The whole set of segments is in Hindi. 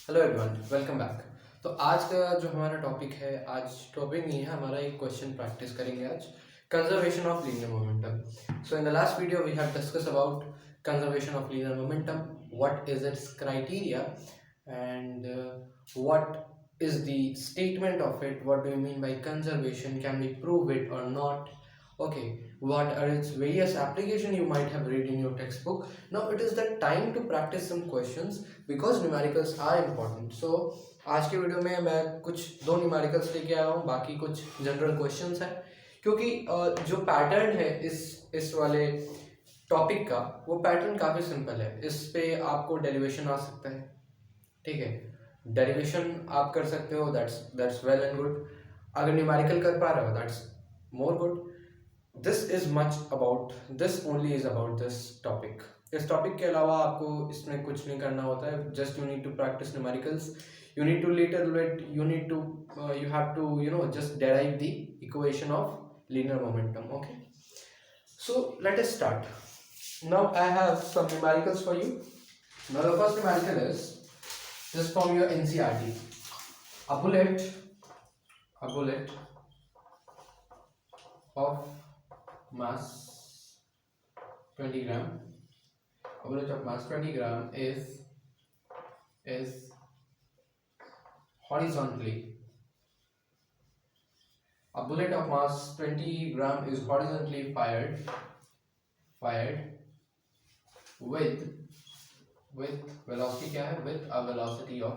Hello everyone, welcome back. तो आज का जो हमारा टॉपिक है, आज टॉपिक नहीं है हमारा, एक क्वेश्चन प्रैक्टिस करेंगे आज। Conservation of linear momentum. So in the last video we have discuss about conservation of linear momentum, what is its criteria and what is the statement of it, what do you mean by conservation, can we prove it or not, okay, what are its various application you might have read in your textbook. Now it is the time to practice some questions because numericals are important. So आज के वीडियो में मैं कुछ दो न्यूमेरिकल्स लेके आया हूँ, बाकी कुछ जनरल क्वेश्चंस हैं, क्योंकि जो पैटर्न है इस वाले टॉपिक का, वो पैटर्न काफ़ी सिंपल है। इस पे आपको डेरिवेशन आ सकता है, ठीक है, डेरिवेशन आप कर सकते हो, दैट्स वेल एंड गुड। अगर न्यूमेरिकल कर पा रहे हो, that's more good. This is much about this, only is about this topic. इस टॉपिक के अलावा आपको इसमें कुछ नहीं करना होता है, just you need to practise numericals, you need to little bit you have to just derive the equation of linear momentum. Okay, so let us start. Now I have some numericals for you. Now the first numerical is just from your NCERT. A bullet of mass 20 gram. A bullet of mass 20 gram is horizontally. A bullet of mass 20 gram is horizontally fired with velocity क्या है? With a velocity of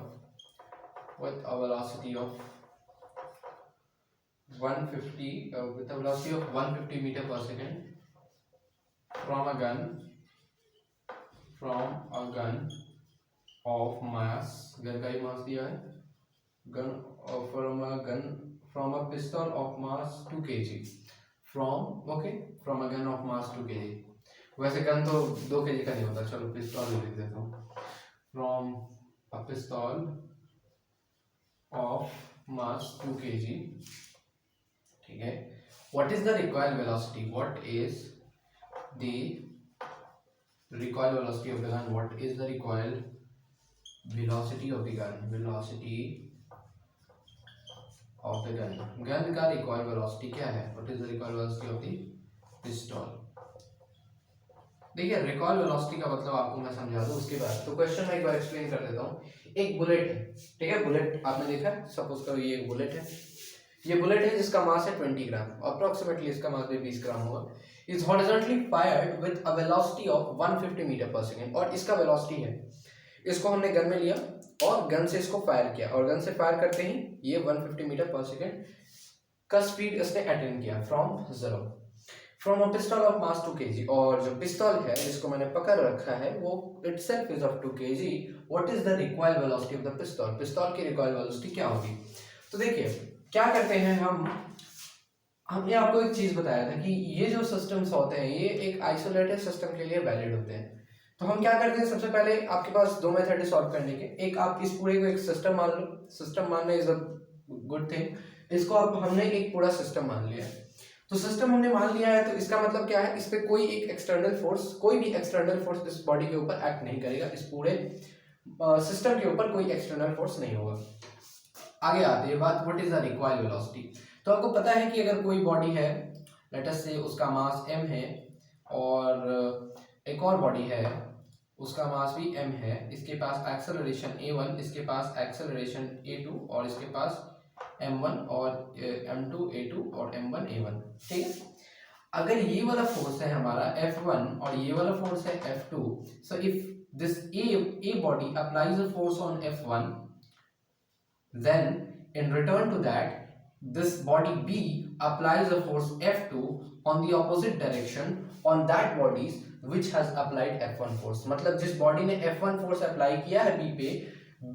150 with a velocity of 150 meter per second from a gun of mass, gun का ही मास दिया है, from a pistol of mass 2 kg, from a gun of mass 2 kg। वैसे गन तो 2 kg का नहीं होता, चलो पिस्तौल लिख देता हूँ। from a pistol of mass 2 kg, ठीक है। what is the recoil velocity of the gun? what is the recoil velocity of the gun? Gun का रिकॉइल वेलोसिटी क्या है? What is the recoil velocity of the pistol? देखिए, रिकॉइल वेलोसिटी का मतलब आपको मैं समझा दूं उसके बाद, तो क्वेश्चन मैं एक बार एक्सप्लेन कर देता हूँ। एक बुलेट है, ठीक है, बुलेट आपने देखा, सपोज करो ये एक बुलेट है, ये बुलेट है जिसका मास है 20 ग्राम, अप्रोक्सीमेटली इसका मास भी 20 ग्राम होगा। Is horizontally fired with a velocity of 150 metre per second, और इसका वेलोसिटी है, इसको हमने गन में लिया और गन से इसको फायर किया, और गन से फायर करते ही ये 150 मीटर पर सेकंड का स्पीड इसने अटेन किया from a pistol of mass 2 kg। और जो पिस्तौल है जिसको मैंने पकड़ रखा है वो itself is of 2 kg। What is the recoil velocity of the पिस्तौल? पिस्तौल की रिकॉइल वेलोसिटी क्या होगी? तो देखिए क्या करते हैं हमने आपको एक चीज बताया था कि ये जो सिस्टम्स होते हैं ये एक आइसोलेटेड सिस्टम के लिए वैलिड होते हैं। तो हम क्या करते हैं, सबसे पहले आपके पास दो मेथड है सॉल्व करने के। एक, आप इस पूरे को एक सिस्टम मान लो, सिस्टम मानना इज अ गुड थिंग, इसको अब हमने एक पूरा सिस्टम मान लिया है। तो सिस्टम हमने मान लिया है, तो इसका मतलब क्या है, इस पे कोई एक एक्सटर्नल फोर्स, कोई भी एक्सटर्नल फोर्स इस बॉडी के ऊपर एक्ट नहीं करेगा, इस पूरे सिस्टम के ऊपर कोई एक्सटर्नल फोर्स नहीं होगा। आगे आती है बात, what is the recoil velocity. तो आपको पता है कि अगर कोई बॉडी है, लेट अस से उसका मास m है, और एक और बॉडी है उसका मास भी m है, इसके पास एक्सेलरेशन a1, इसके पास एक्सेलरेशन a2, और इसके पास m1 और m2 a2 और m1 a1, ठीक है। अगर ये वाला फोर्स है हमारा F1 और ये वाला फोर्स है F2, so if this a body applies a force on F1, then in return to that this body B applies a force F2 on the opposite direction on that bodies which has applied F1 force। मतलब जिस बॉडी ने F1 फोर्स अप्लाई किया है B पे,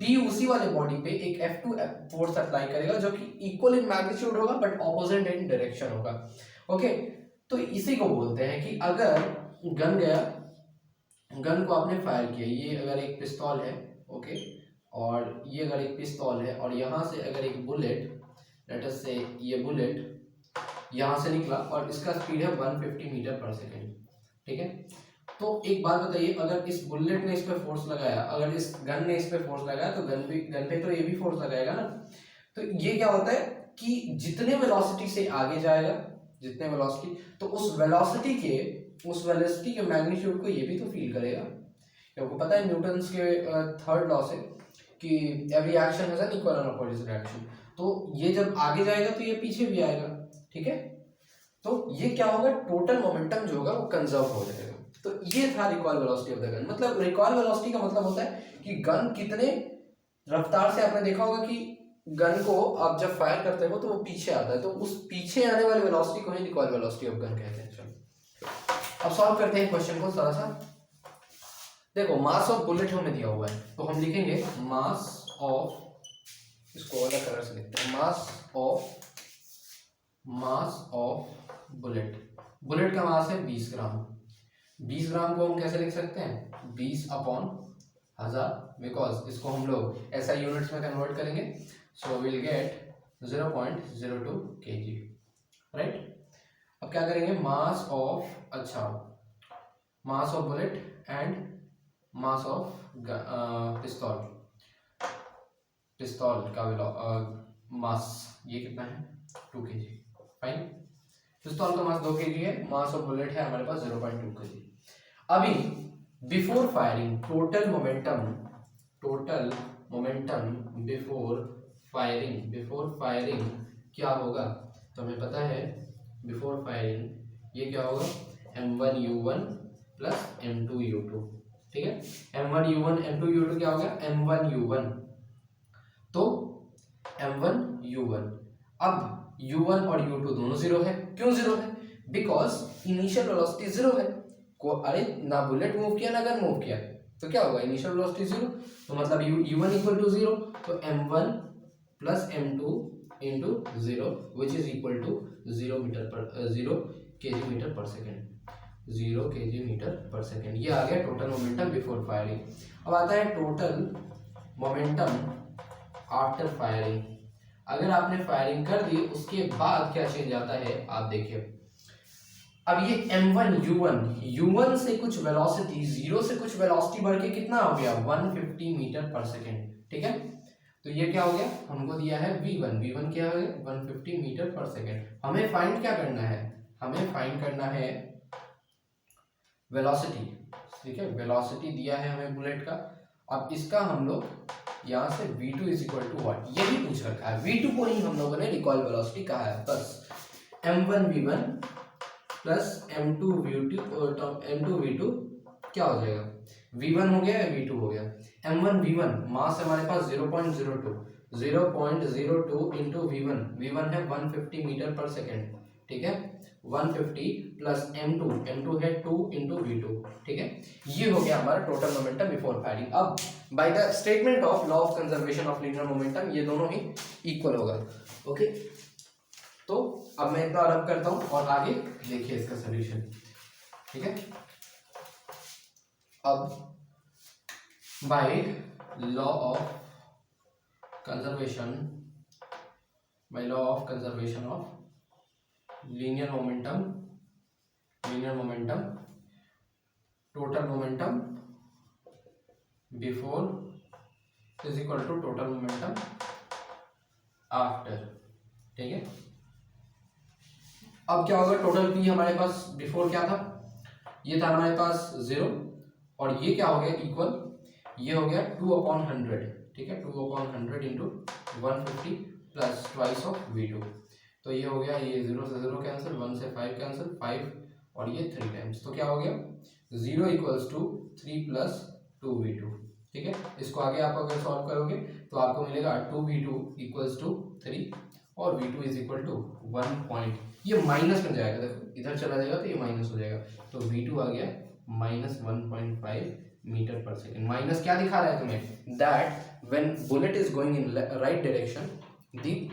B उसी वाले बॉडी पे एक F2 फोर्स अप्लाई करेगा जो कि इक्वल इन मैग्नीट्यूड होगा बट ऑपोजिट इन डायरेक्शन होगा। ओके, तो इसी को बोलते हैं कि अगर गन गया, गन को आपने फायर किया, ये अगर एक पिस्तौल है, ओके, और ये अगर एक पिस्तौल है, और यहाँ से अगर एक बुलेट, लेट अस से ये बुलेट यहाँ से निकला और इसका स्पीड है 150 मीटर पर सेकेंड, ठीक है। तो एक बात बताइए, अगर इस बुलेट ने इस पे फोर्स लगाया, अगर इस गन ने इस पे फोर्स लगाया, तो गन पे तो ये भी फोर्स लगाएगा ना। तो ये क्या होता है कि जितने वेलोसिटी से आगे जाएगा, जितने वेलोसिटी, तो उस वेलोसिटी के मैग्नीट्यूड को ये भी तो फील करेगा। आपको पता है न्यूटन्स के थर्ड लॉ से कि every action has an equal and opposite reaction. तो ये जब आगे जाएगा तो ये पीछे भी आएगा, ठीक है। तो ये क्या होगा, टोटल मोमेंटम जो होगा वो कंजर्व हो जाएगा। तो ये था recoil velocity of the gun. मतलब रिकॉइल वेलोसिटी का मतलब होता है कि गन कितने रफ्तार से, आपने देखा होगा कि गन को आप जब फायर करते हो तो वो पीछे आता है, तो उस पीछे आने वाली वेलोसिटी को ही रिकॉइल वेलोसिटी ऑफ गन कहते हैं। चलो अब सॉल्व करते हैं क्वेश्चन को थोड़ा सा। देखो मास ऑफ बुलेट हमें दिया हुआ है, तो हम लिखेंगे मास ऑफ, इसको अलग कलर से लिखते हैं, मास ऑफ बुलेट का मास है 20 ग्राम। 20 ग्राम को हम कैसे लिख सकते हैं, 20/1000, बिकॉज इसको हम लोग ऐसा यूनिट्स में कन्वर्ट करेंगे, so will get 0.02 kg, right. अब क्या करेंगे, mass of bullet and mass of पिस्तौल का मास, ये कितना है, 2 kg, फाइन। पिस्तौल का मास 2 kg है, मास ऑफ बुलेट है हमारे पास 0.2 kg। अभी before firing total momentum before firing क्या होगा, तो हमें पता है बिफोर फायरिंग ये क्या होगा, m1u1 प्लस m2u2, ठीक है। m1u1 m2u2 क्या हो गया, m1u1, तो m1u1। अब u1 और u2 दोनों जीरो है, क्यों जीरो है, बिकॉज इनिशियल वेलोसिटी जीरो है। अरे ना बुलेट मूव किया ना गन मूव किया, तो क्या होगा, इनिशियल वेलोसिटी जीरो, तो मतलब u1 इक्वल टू जीरो, तो m1 plus m2 into zero which is equal to 0 kg metre per second. ये आ गया टोटल मोमेंटम बिफोर फायरिंग। अब आता है टोटल मोमेंटम आफ्टर फायरिंग। अगर आपने फायरिंग कर दी उसके बाद क्या चेंज आता है, आप देखिए। अब ये m1u1 से कुछ वेलोसिटी, जीरो से कुछ वेलोसिटी बढ़ के कितना हो गया, 150 मीटर पर सेकेंड, ठीक है। तो ये क्या हो गया, हमको दिया है v1 क्या हो गया, 150 मीटर पर सेकेंड। हमें फाइंड क्या करना है, हमें फाइंड करना है वेलोसिटी, ठीक है। वेलोसिटी दिया है हमें बुलेट का। अब इसका हम लोग यहाँ से v2 is equal to what, यही पूछ रखा है, v2 को ही हम लोगों ने रिकॉइल वेलोसिटी कहा है। बस m1v1 प्लस m2v2 क्या हो जाएगा, v1 हो गया या v2 हो गया, m1v1 मास हमारे पास 0.02 इंटू v1 है 150 मीटर पर सेकेंड, ठीक है। 150 प्लस m2 है 2 इंटू v2, ठीक है। ये हो गया हमारा टोटल मोमेंटम बिफोर फायरिंग। अब by the statement of law of conservation of linear momentum ये दोनों ही इक्वल होगा, ओके। तो अब मैं इतना रब करता हूं और आगे देखिए इसका सॉल्यूशन, ठीक है। अब by law of conservation of linear momentum total momentum before is equal to total momentum after, ठीक है। अब क्या होगा, टोटल पी हमारे पास बिफोर क्या था, ये था हमारे पास 0, और ये क्या हो गया इक्वल, ये हो गया 2/100, ठीक है। 2/100 into 150 plus twice of v2, तो ये हो गया, ये 0 से 0 कैंसिल, 1 से 5 कैंसिल, 5 और ये 3 टाइम्स, तो क्या हो गया 0 इक्वल्स टू 3 प्लस 2v2, ठीक है। इसको आगे आप अगर सॉल्व करोगे तो आपको मिलेगा 2v2 इक्वल्स टू 3 और v2 इज इक्वल टू 1 ये माइनस में जाएगा, देखो इधर चला जाएगा तो ये माइनस हो जाएगा, तो v2 आ गया -1.5 मीटर पर सेकेंड। माइनस क्या दिखा रहा है तुम्हें, that when bullet is going in right direction the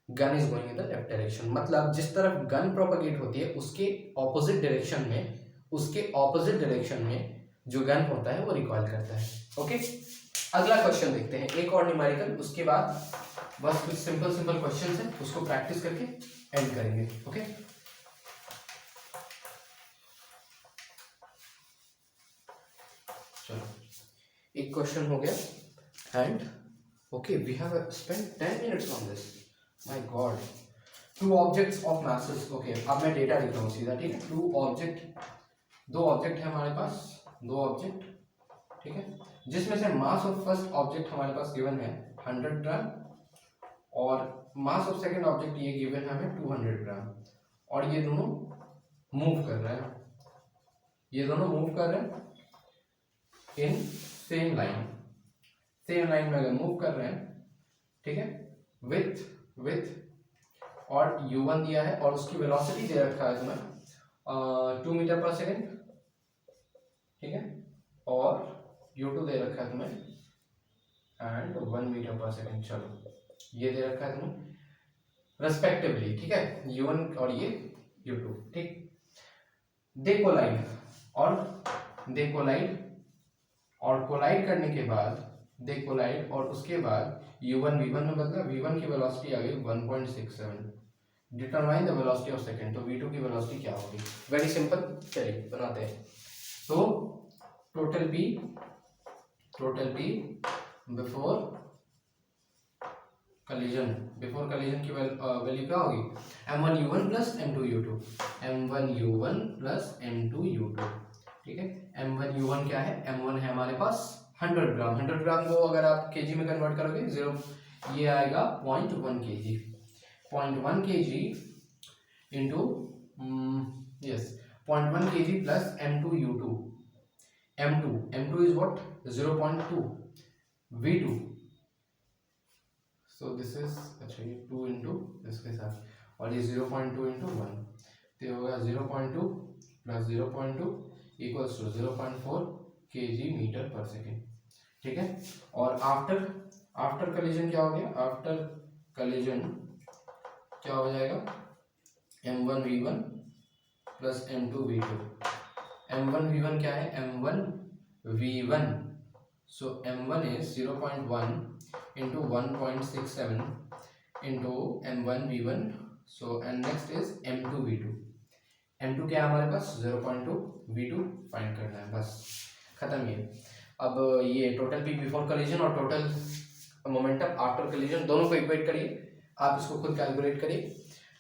gun is going in the left direction. मतलब जिस तरफ गन प्रोपगेट होती है उसके ऑपोजिट डायरेक्शन में जो गन होता है वो रिकॉइल करता है, ओके। अगला क्वेश्चन देखते हैं, एक और न्यूमेरिकल, उसके बाद बस कुछ सिंपल क्वेश्चन है, उसको प्रैक्टिस करके एंड करेंगे, ओके। चलो एक क्वेश्चन हो गया and okay we have spent 10 minutes on this, my god. Two objects of masses, okay अब मैं डेटा लिखता हूँ सीधा, ठीक है। दो ऑब्जेक्ट है हमारे पास, दो ऑब्जेक्ट, ठीक है, जिसमें से मास ऑफ फर्स्ट ऑब्जेक्ट हमारे पास गिवन है 100 ग्राम और मास ऑफ सेकंड ऑब्जेक्ट ये गिवन है हमें 200 ग्राम, और ये दोनों मूव कर रहे हैं, ये दोनों मूव कर रहे हैं इन सेम लाइन में अगर मूव कर रहे हैं, ठीक है, विथ और u1 दिया है और उसकी वेलोसिटी दे रखा है तुम्हें 2 मीटर पर सेकेंड, ठीक है, और u2 दे रखा है तुम्हें एंड 1 मीटर पर सेकेंड। चलो ये दे रखा है तुम्हें रेस्पेक्टिवली, ठीक है, u1 और ये u2, ठीक। दे कोलाइड करने के बाद और उसके बाद u1 v1 में बदला, v1 की वेलोसिटी आ गई 1.67। Determine the velocity of second, तो v2 की वेलोसिटी क्या होगी? वेरी सिंपल, चलिए बनाते हैं। तो टोटल p बिफोर कॉलिजन की वैल्यू क्या होगी? m1 u1 plus m2 u2, m1 u1 plus m2 u2, ठीक है। m1 u1 क्या है? m1 है हमारे पास 100 ग्राम, 100 ग्राम को अगर आप केजी में कन्वर्ट करोगे जीरो, ये आएगा 0.1 kg, 0.1 kg into yes 0.1 kg plus m2 u2, m2 is what? 0.2 v2, so this is अच्छा ये 2 इंटू इसके साथ और ये 0.2 इंटू 1, तो ये होगा 0.2 plus 0.2 equals to 0.4 kg metre per second, ठीक है। और आफ्टर कॉलिजन क्या हो गया? आफ्टर कॉलिजन क्या हो जाएगा? m1 v1 plus m2 v2, m1 v1 क्या है? m1 v1, so m1 is 0.1 into 1.67 into m1 v1, so and next is m2 v2, m2 क्या है हमारे पास? 0.2, v2 फाइंड करना है, बस खत्म ये। अब ये टोटल पी बिफोर कॉलिजन और टोटल मोमेंटम आफ्टर कॉलिजन दोनों को इक्वेट करिए, आप इसको खुद कैलकुलेट करिए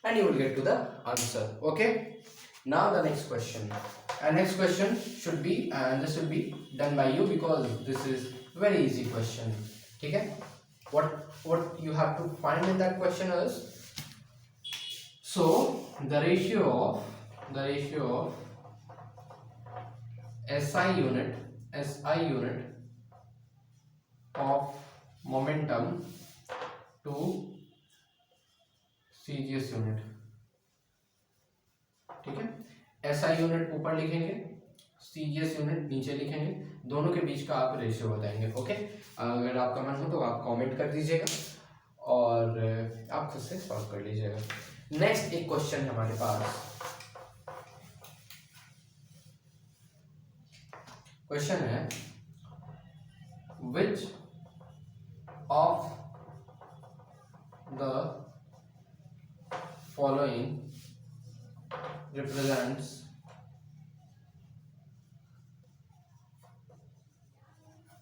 and you will get to the answer. Okay, now the next question, and next question should be and this will be done by you because this is very easy question, ठीक है। what you have to find in that question is, so the ratio of SI unit of momentum to CGS unit, ठीक है। SI यूनिट ऊपर लिखेंगे, CGS यूनिट नीचे लिखेंगे, दोनों के बीच का आप रेशियो बताएंगे। ओके, अगर आपका मन हो तो आप कमेंट कर दीजिएगा और आप खुद से सॉल्व कर लीजिएगा। नेक्स्ट एक क्वेश्चन है हमारे पास, क्वेश्चन है which of the following represents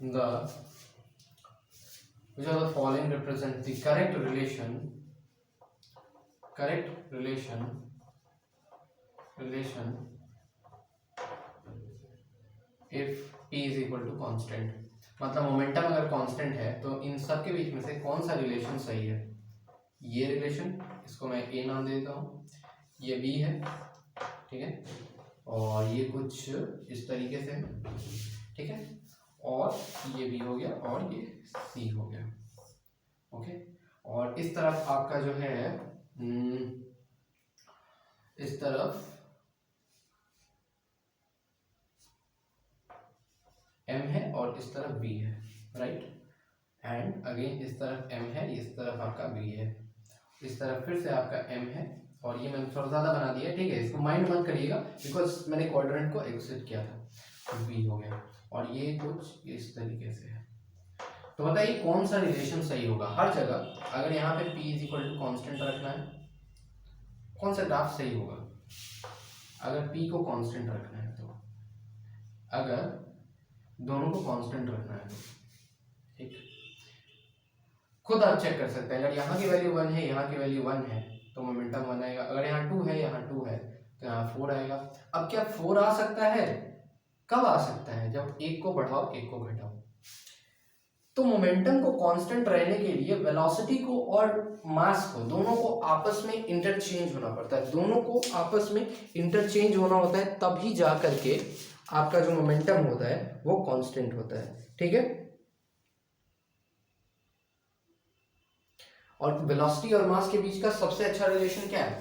the correct relation if p is equal to constant, मतलब मोमेंटम अगर कांस्टेंट है तो इन सब के बीच में से कौन सा रिलेशन सही है? ये रिलेशन, इसको मैं ए नाम दे देता हूँ, ये बी है, ठीक है, और ये कुछ इस तरीके से, ठीक है, और ये बी हो गया और ये सी हो गया। ओके, और इस तरफ आपका जो है इस तरफ m है और इस तरफ b है, राइट, एंड अगेन इस तरफ m है, इस तरफ आपका b है, इस तरफ फिर से आपका m है, और ये मैंने थोड़ा ज़्यादा बना दिया, ठीक है, इसको माइंड मत करिएगा बिकॉज मैंने क्वाड्रेंट को एक्सिट किया था, तो b हो गया, और ये कुछ इस तरीके से है। तो बताइए कौन सा रिलेशन सही होगा? हर जगह अगर यहाँ पे p is equal to constant रखना है, कौन सा ग्राफ सही होगा? अगर p को कांस्टेंट रखना है तो अगर दोनों को कांस्टेंट रखना है, ठीक। खुद आप चेक कर सकते हैं, अगर यहाँ की वैल्यू 1 है, यहाँ की वैल्यू 1 है तो मोमेंटम 1 आएगा, अगर यहाँ 2 है, यहाँ 2 है तो यहाँ 4 आएगा। अब क्या 4 आ सकता है? कब आ सकता है? जब एक को बढ़ाओ एक को घटाओ। तो मोमेंटम को कांस्टेंट रहने के लिए वेलोसिटी को और मास को, दोनों को आपस में इंटरचेंज होना पड़ता है, दोनों को आपस में इंटरचेंज होना होता है, तभी जा करके आपका जो मोमेंटम होता है वो कांस्टेंट होता है, ठीक है। और वेलोसिटी और मास के बीच का सबसे अच्छा रिलेशन क्या है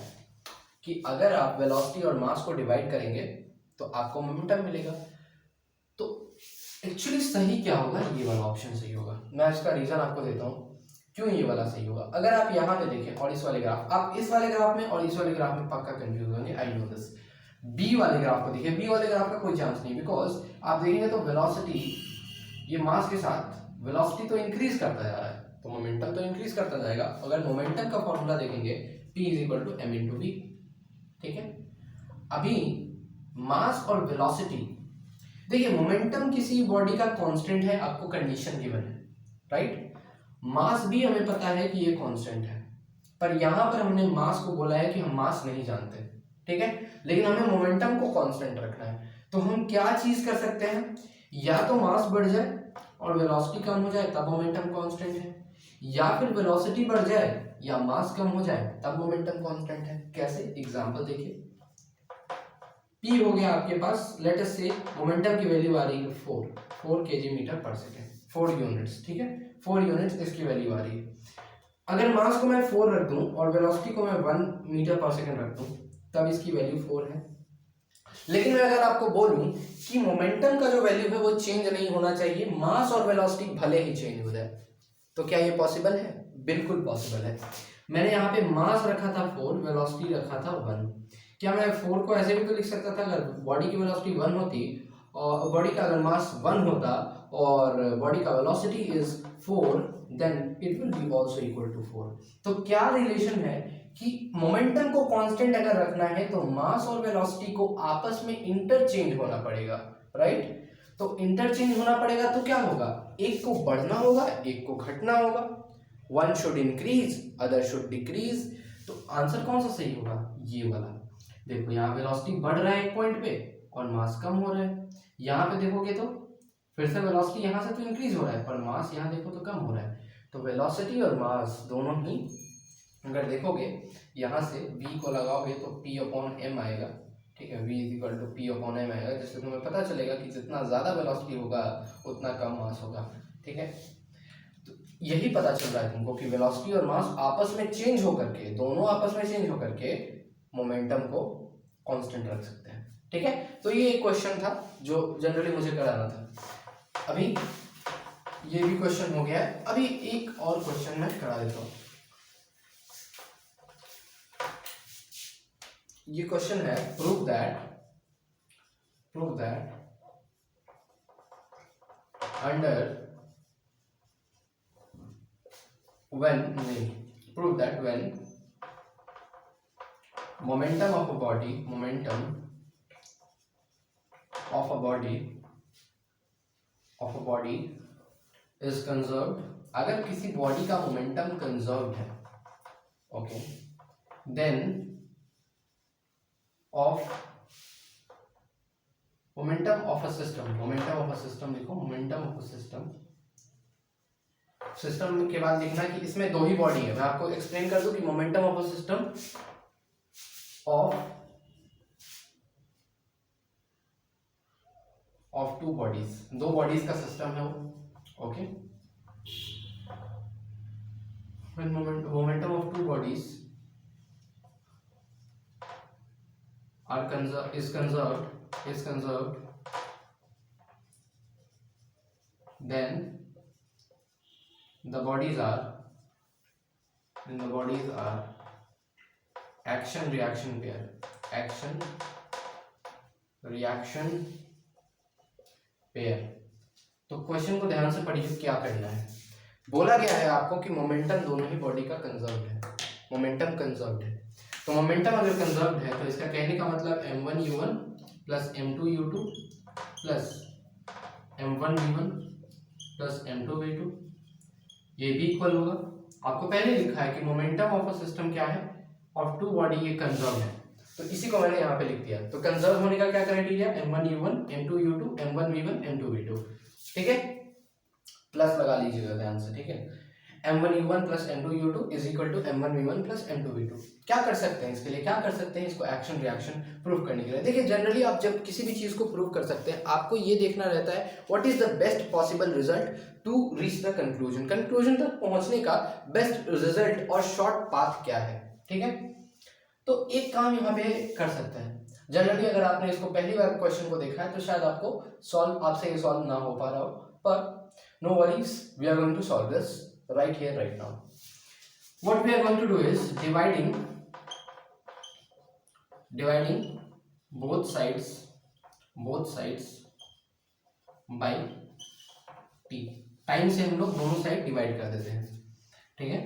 कि अगर आप वेलोसिटी और मास को डिवाइड करेंगे तो आपको मोमेंटम मिलेगा। तो एक्चुअली सही क्या होगा? ये वाला ऑप्शन सही होगा। मैं इसका रीजन आपको देता हूँ क्यों ये वाला सही होगा। अगर आप यहाँ पे देखें और इस वाले ग्राफ, आप इस वाले ग्राफ में और इस वाले ग्राफ में पक्का कंफ्यूज होंगे, आई नो दिस। बी वाले ग्राफ को देखिए, बी वाले ग्राफ का कोई चांस नहीं, बिकॉज आप देखेंगे तो वेलोसिटी ये मास के साथ वेलोसिटी तो इंक्रीज करता जा रहा है, तो मोमेंटम तो इंक्रीज करता जाएगा। अगर मोमेंटम का फॉर्मूला देखेंगे P is equal to m into v, ठीक है। अभी मास और वेलोसिटी, देखिए मोमेंटम किसी बॉडी का कांस्टेंट है, आपको कंडीशन गिवन है, राइट। मास भी हमें पता है कि ये कांस्टेंट है, पर यहां पर हमने मास को बोला है कि हम मास नहीं जानते, ठीक है, लेकिन हमें मोमेंटम को कांस्टेंट रखना है। तो हम क्या चीज कर सकते हैं, या तो मास बढ़ जाए और वेलोसिटी कम हो जाए तब मोमेंटम कांस्टेंट है, या फिर वेलोसिटी बढ़ जाए या मास कम हो जाए तब मोमेंटम कांस्टेंट है। कैसे? एग्जांपल देखिए, P हो गया आपके पास, लेट अस से मोमेंटम की वैल्यू आ रही है 4 kg metre per second, 4 units, ठीक है, 4 यूनिट्स इसकी वैल्यू आ रही है। अगर मास को मैं 4 रख दूं और वेलोसिटी को मैं 1 मीटर पर सेकेंड रख दूं तब इसकी वैल्यू 4 है। लेकिन मैं अगर आपको बोलूं कि मोमेंटम का जो वैल्यू है वो चेंज नहीं होना चाहिए, मास और वेलोसिटी भले ही चेंज हो जाए, तो क्या ये पॉसिबल है? बिल्कुल पॉसिबल है। मैंने यहाँ पे मास रखा था 4, वेलोसिटी रखा था 1। क्या मैं 4 को ऐसे भी तो लिख सकता था, अगर बॉडी की वेलोसिटी 1 होती और बॉडी का अगर मास 1 होता और बॉडी का velocity is 4, then it will be also equal to 4। तो क्या रिलेशन है कि मोमेंटम को कांस्टेंट अगर रखना है तो मास और वेलोसिटी को आपस में इंटरचेंज होना पड़ेगा, राइट। तो इंटरचेंज होना पड़ेगा तो क्या होगा, एक को बढ़ना होगा एक को घटना होगा, one should increase other should decrease. तो आंसर कौन सा सही होगा? ये वाला। देखो यहाँ वेलोसिटी बढ़ रहा है एक पॉइंट पे और मास कम हो रहा है, यहाँ पे देखोगे तो फिर से वेलोसिटी यहाँ से तो इंक्रीज हो रहा है पर मास यहाँ देखो तो कम हो रहा है। तो वेलोसिटी और मास दोनों ही अगर देखोगे यहाँ से v को लगाओगे तो p अपॉन m आएगा, ठीक है, v is equal to p upon m आएगा, जिससे तुम्हें पता चलेगा कि जितना ज़्यादा वेलोसिटी होगा उतना कम मास होगा, ठीक है। तो यही पता चल रहा है तुमको कि वेलोसिटी और मास आपस में चेंज होकर के, दोनों आपस में चेंज होकर के मोमेंटम को कांस्टेंट रख सकते हैं, ठीक है। तो ये एक क्वेश्चन था जो जनरली मुझे कराना था। अभी ये भी क्वेश्चन हो गया है, अभी एक और क्वेश्चन मैं करा देता हूँ। ये क्वेश्चन है, prove that when momentum of a body is conserved, अगर किसी बॉडी का मोमेंटम कंजर्व्ड है, okay, then of momentum of a system देखो, मोमेंटम ऑफ अ सिस्टम के बाद लिखना कि इसमें दो ही बॉडी है। मैं आपको एक्सप्लेन कर दूं कि momentum of a system of two bodies, दो बॉडीज का सिस्टम है वो, okay. when momentum of two bodies is conserved, then the bodies are action reaction pair। तो क्वेश्चन को ध्यान से पढ़िए, क्या करना है। बोला गया है आपको कि मोमेंटम दोनों ही बॉडी का कंजर्व्ड है, मोमेंटम कंजर्व्ड है। तो मोमेंटम अगर कंजर्व्ड है तो इसका कहने का मतलब m1u1 plus m2u2 plus m1v1 plus m2v2, ये भी इक्वल होगा। आपको पहले लिखा है कि मोमेंटम ऑफ अ सिस्टम क्या है, ऑफ टू बॉडी, ये कंजर्व है, तो इसी को मैंने यहाँ पे लिख दिया। तो कंजर्व होने का क्या criteria, m1u1 m2u2 m1v1 m2v2, ठीक है, प्लस लगा लीजिएगा ध्यान से, ठीक है। m1u1 plus m2u2 is equal to m1v1 plus m2v2। क्या कर सकते हैं इसके लिए, क्या कर सकते हैं, इसको एक्शन रिएक्शन प्रूव करने के लिए। देखिए जनरली आप जब किसी भी चीज को प्रूव कर सकते हैं, आपको ये देखना रहता है what is the best possible result to reach the conclusion, conclusion तक पहुंचने का बेस्ट रिजल्ट और शॉर्ट पाथ क्या है, ठीक है। तो एक काम यहाँ पे कर सकते हैं, जनरली अगर आपने इसको पहली बार क्वेश्चन को देखा है तो शायद आपको सॉल्व, आपसे ये सॉल्व ना हो पा रहा हो, पर no worries, we are going to solve this right here right now. What we are going to do is dividing both sides by t, time से हम लोग दोनों साइड डिवाइड कर देते हैं, ठीक है।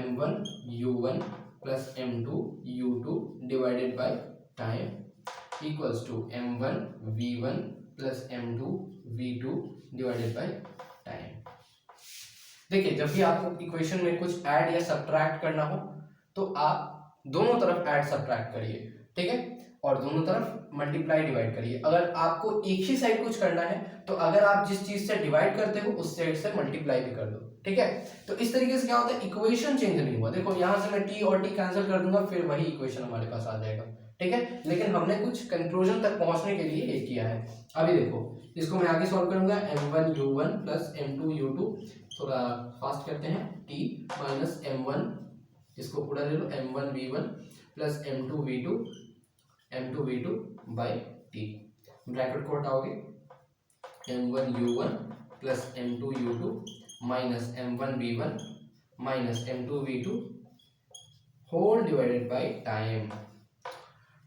m1u1 plus m2u2 divided by time equals to m1v1 plus m2v2 divided by time. देखिए जब भी आपको इक्वेशन में कुछ ऐड या सब्ट्रैक्ट करना हो तो आप दोनों तरफ ऐड सब्ट्रैक्ट करिए, ठीक है, और दोनों तरफ मल्टीप्लाई डिवाइड करिए। अगर आपको एक ही साइड कुछ करना है तो अगर आप जिस चीज से डिवाइड करते हो उस साइड से मल्टीप्लाई भी कर दो, ठीक है। तो इस तरीके से क्या होता है, इक्वेशन चेंज नहीं हुआ। देखो यहां से मैं टी और टी कैंसिल कर दूंगा, फिर वही इक्वेशन हमारे पास आ जाएगा, ठीक है, लेकिन हमने कुछ कंक्लूजन तक पहुंचने के लिए ये किया है। अभी देखो इसको मैं आगे सॉल्व करूंगा, m1u1 प्लस m2u2, थोड़ा फास्ट करते हैं, t माइनस m1, इसको पूरा ले लो, m1v1 plus m2v2 by t, bracket को हटाओगे, m1u1 plus m2u2 minus m1v1 minus m2v2 whole divided by time,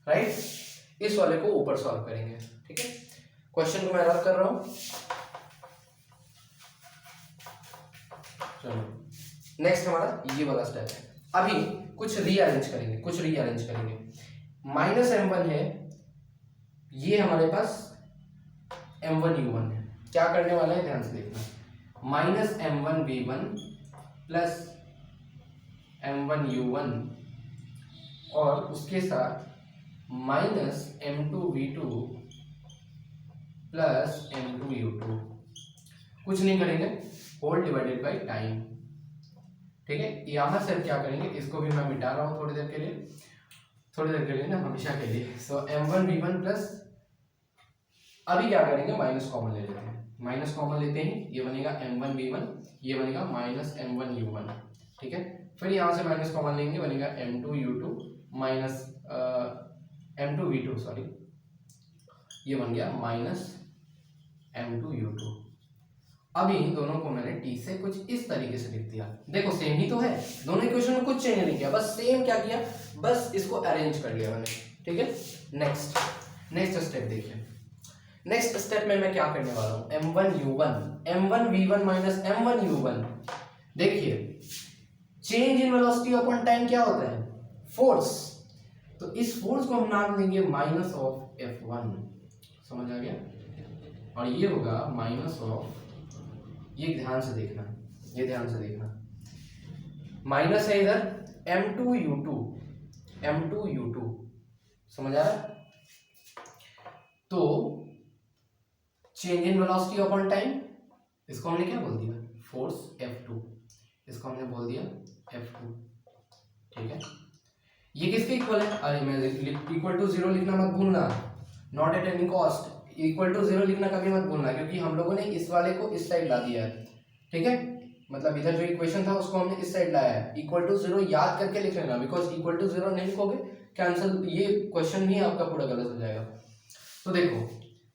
right. इस वाले को ऊपर सॉल्व करेंगे, ठीक है। क्वेश्चन को मैं रब कर रहा हूं, चलो नेक्स्ट हमारा ये वाला स्टेप है। अभी कुछ रीअरेंज करेंगे, माइनस m1 है, ये हमारे पास m1u1 है, क्या करने वाला है ध्यान से देखना, माइनस m1v1 प्लस m1u1 और उसके साथ माइनस m2v2 प्लस m2u2, कुछ नहीं करेंगे, होल डिवाइडेड बाई टाइम, ठीक है। यहां से क्या करेंगे, इसको भी मैं मिटा रहा हूं थोड़ी देर के लिए ना, हमेशा के लिए। सो m1v1 प्लस, अभी क्या करेंगे, माइनस कॉमन ले लेते हैं, माइनस कॉमन लेते हैं, ये बनेगा m1v1, ये बनेगा माइनस m1u1, ठीक है। फिर यहां से माइनस कॉमन लेंगे, बनेगा m2u2 माइनस m2v2, सॉरी, ये बन गया माइनस m2u2। अभी इन दोनों को मैंने t से कुछ इस तरीके से लिख दिया, देखो सेम ही तो है, दोनों इक्वेशन में कुछ चेंज नहीं किया, बस सेम क्या किया, बस इसको अरेंज कर लिया मैंने, ठीक है। नेक्स्ट स्टेप देखिए, नेक्स्ट स्टेप में मैं क्या करने वाला हूं, m1v1 माइनस m1u1, देखिए change in velocity upon time क्या होता है, फोर्स, तो इस फोर्स को हम नाम देंगे माइनस ऑफ F1, समझ आ गया, और ये होगा माइनस ऑफ, ये ध्यान से देखना, माइनस है इधर m2u2, समझ आ रहा है। तो change in velocity upon time, इसको हमने क्या बोल दिया, फोर्स F2, इसको हमने बोल दिया F2, ठीक है। ये किसके इक्वल है, अरे मैं इक्वल टू 0 लिखना मत भूलना, not at any cost, equal to 0 लिखना कभी मत भूलना, क्योंकि हम लोगों ने इस वाले को इस साइड ला दिया है, ठीक है, मतलब इधर जो इक्वेशन था उसको हमने इस साइड लाया है। इक्वल टू 0 याद करके लिख लेना, बिकॉज इक्वल टू 0 नहीं लिखोगे कैंसिल, ये क्वेश्चन ही आपका पूरा गलत हो जाएगा। तो देखो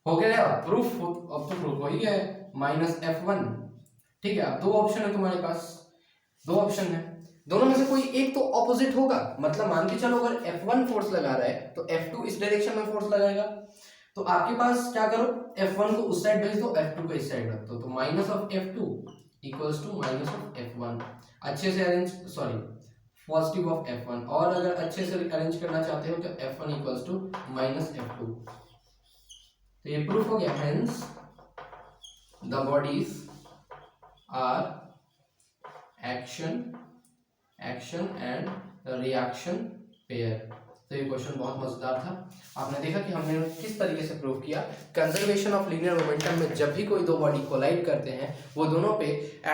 हो गया प्रूफ, अब तो प्रूफ हो ही गया है, माइनस F1, ठीक है। अब दो ऑप्शन है तुम्हारे पास, दो ऑप्शन है, दोनों में से कोई एक तो ऑपोजिट होगा, मतलब मान के चलो अगर F1 फोर्स लगा रहा है तो F2 इस डायरेक्शन में फोर्स लगाएगा, तो आपके पास क्या करो, F1 को उस साइड भेज दो, F2 को इस साइड रख दो, तो minus of F2 equals to minus of F1, अच्छे से arrange, sorry positive of F1, और अगर अच्छे से अरेंज करना चाहते हो तो F1 equals to minus F2, तो ये प्रूफ हो गया, hence the bodies are action and reaction pair. तो ये क्वेश्चन बहुत मजेदार था। आपने देखा कि हमने किस तरीके से प्रूव किया, कंजर्वेशन ऑफ लीनियर मोमेंटम में जब भी कोई दो बॉडी कोलाइड करते हैं वो दोनों पे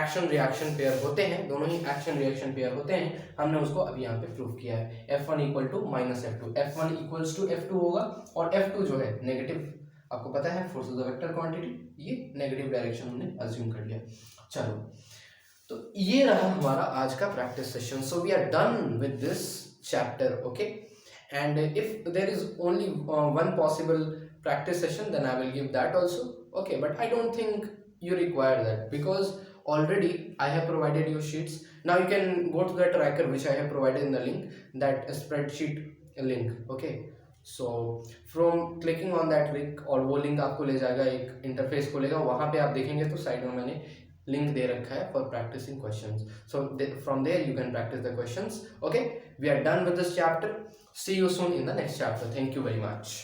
एक्शन रिएक्शन पेयर होते हैं, दोनों ही एक्शन रिएक्शन पेयर होते हैं। हमने उसको अभी यहाँ पे प्रूव किया है। F1 equal to minus F2, F1 equals to F2 होगा और F2 जो है नेगेटिव, आपको पता है force is the vector quantity, ये नेगेटिव डायरेक्शन हमने अज्यूम कर लिया। चलो, तो ये रहा हमारा आज का practice session. So we are done with this chapter, okay. And if there is only one possible practice session, then I will give that also, okay, but I don't think you require that because already I have provided you sheets. Now you can go to the tracker which I have provided in the link, that spreadsheet link, okay. So from clicking on that link, और वो लिंक आपको ले जाएगा एक इंटरफेस खोलेगा, वहाँ पे आप देखेंगे तो साइड में मैंने लिंक दे रखा है for practising questions. So from there you can practise the questions, okay. We are done with this chapter. See you soon in the next chapter. Thank you very much.